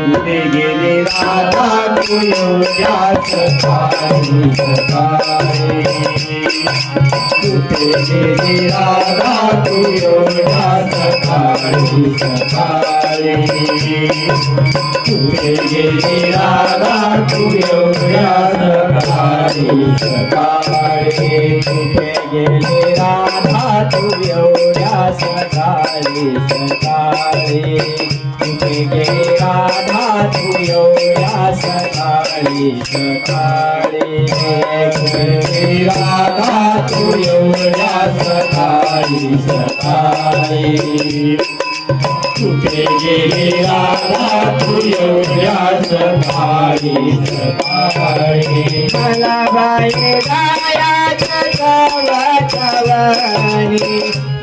कुठे गेली राधा तू एवढ्या सकाळी सकाळी कुठे गेली राधा तू एवढ्या सकाळी सकाळी कुठे गेली राधा तू एवढ्या सकाळी सकाळी कुठे गेली राधा तू एवढ्या सकाळी सकाळी कुठे गेली राधा तू एवढ्या सकाळी सकाळी कुठे गेली राधा तू एवढ्या सकाळी सकाळी कुठे गेली राधा तू एवढ्या सकाळी सकाळी मला बाई रायाच्या गावाची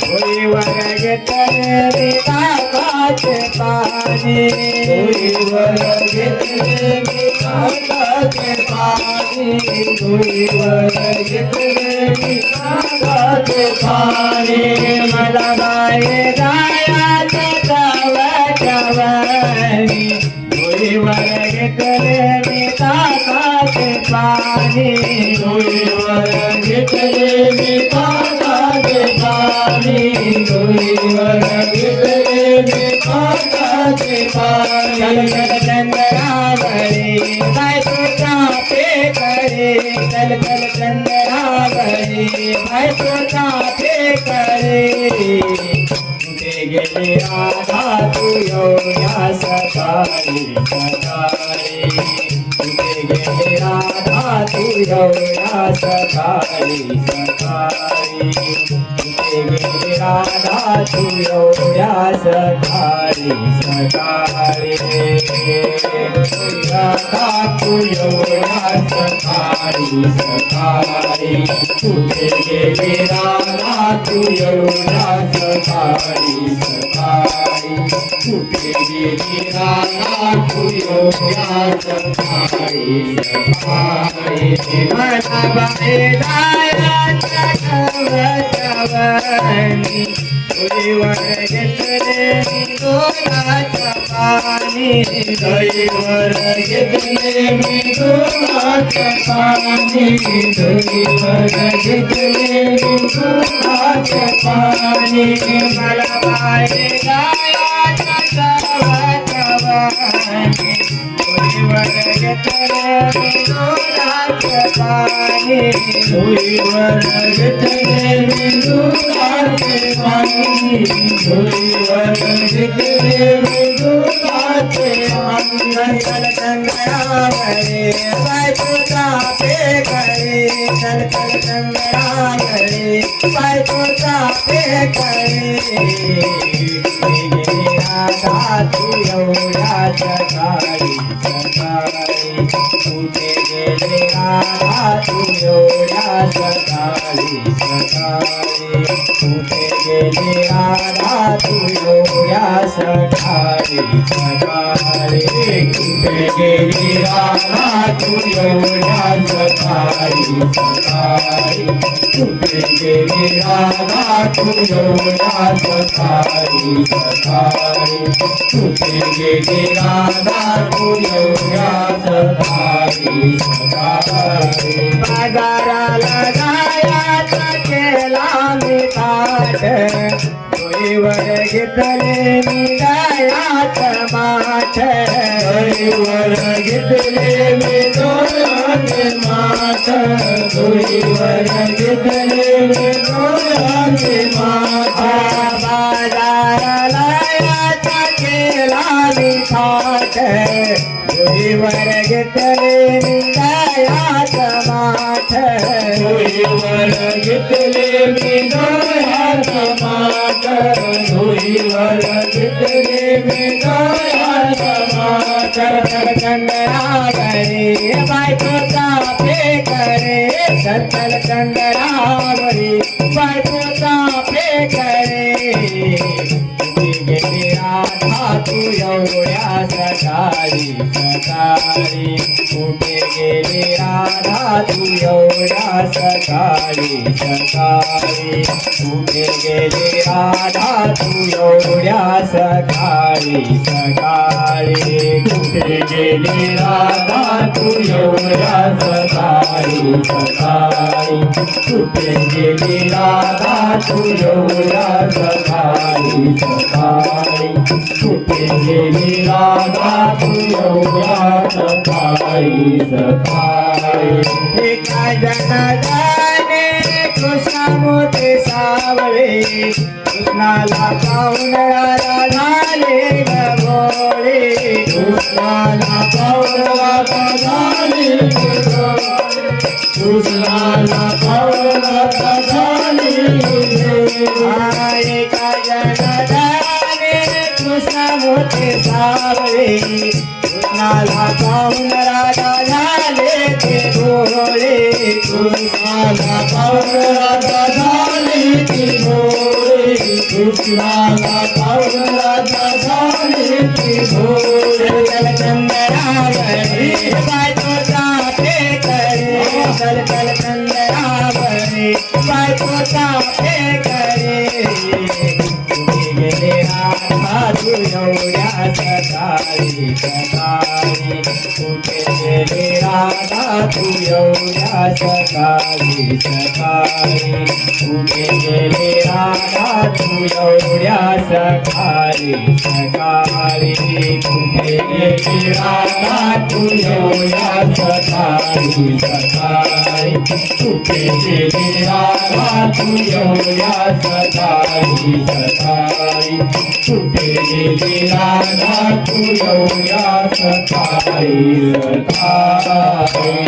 होळीवर घेतले ताकाचे पाणी होळीवर घेतले मी ताकाचे पाणी होळीवर घेतले मी ताकाचे पाणी मला बाई रायाच्या गावाची होळीवर घेतले मी ताकाचे पाणी होळीवर घेतले मी ताकाचे पाणी होळीवर घेतले मी ताकाचे पाणी चंद्रावरी बाय तुझा पे करे चल चल चंद्रावरी बाय तुझा पे करे कुठे गेली राधा तू एवढ्या सकाळी सकाळी कुठे गेली राधा तू एवढ्या सकाळी सकाळी कुठे गेली राधा तू एवढ्या सकाळी सकाळी राधा तू एवढ्या सकाळी सकाळी कुठे गेली राधा तू एवढ्या सकाळी सकाळी कुठे गेली राधा तू एवढ्या सकाळी सकाळी मला बाई रायाच्या गावाची होळीवर घेतले दोनाचं पाणी दहीवर घेतले मी दुधाचं पाणी दहीवर घेतले मी दुधाचं पाणी मला बाई रायाच्या गावाची होळीवर घेतले दोनाचं पाणी होळीवर घेतले मी दुधाचे पाणी होळीवर घेतले मी दुधाचे पाणी चल चंद्रावरी बाय तुझा पे करे चल चल चंद्रावरी बाय तुझा पे करे राधा तू एवढ्या सकाळी सकाळी कुठे गेली राधा तू एवढ्या सकाळी सकाळी कुठे गेली राधा तू एवढ्या सकाळी सकाळी कुठे गेली राधा तू एवढ्या सकाळी सकाळी कुठे गेली राधा तू एवढ्या सकाळी सकाळी कुठे गेली राधा तू एवढ्या सकाळी सकाळी बाजाराला जायचा केला मी ताट होळीवर घेतले मी गायाचं माठ होळीवर घेतले मी दोराचे माठ होळीवर घेतले मी दोराचे माठ बाजाराला याचा केला मी थाट होळीवर घेतले मी गायाचं माठ होळीवर घेतले मी दोराचे माठ होळीवर घेतले मी दोराचे माठ चंद्रावरी बायकोचा पे करे चल चंद्रावरी बायकोचा पे करे गेली राधा तू एवढ्या सकाळी सकाळी कुठे गेली राधा तू एवढ्या सकाळी सकाळी कुठे गेली राधा तू एवढ्या सकाळी सकाळी कुठे गेली राधा तू एवढ्या सकाळी सकाळी कुठे गेली राधा तू एवढ्या सकाळी सकाळी कुठे गेली राधा तू एवढ्या सकाळी सकाळी एका जनाने कृष्णा मोठे सावळे कृष्णाला पाहून राधा झाले ग भोळे कृष्णाला पावला झाली कृष्णाला पावला झाली एका जनाने कृष्णा मोठे सावळे कृष्णाला पाहून राधा झाले ते भोळे कृष्णाला पावला झाली ती भोळे कृष्णाला पावला झाली ती भोळे चंद्रावरी बायको जाते करे चल चंद्रावरी बायको जाते करे गेले राधा तू एवढ्या सकाळी सकाळी कुठे गेले राधा तू एवढ्या सकाळी सकाळी कुठे गेले राधा तू एवढ्या सकाळी सकाळी कुठे गेली राधा तू एवढ्या सकाळी सकाळी कुठे गेली राधा तू एवढ्या सकाळी सकाळी कुठे गेली राधा तू एवढ्या सकाळी सकाळी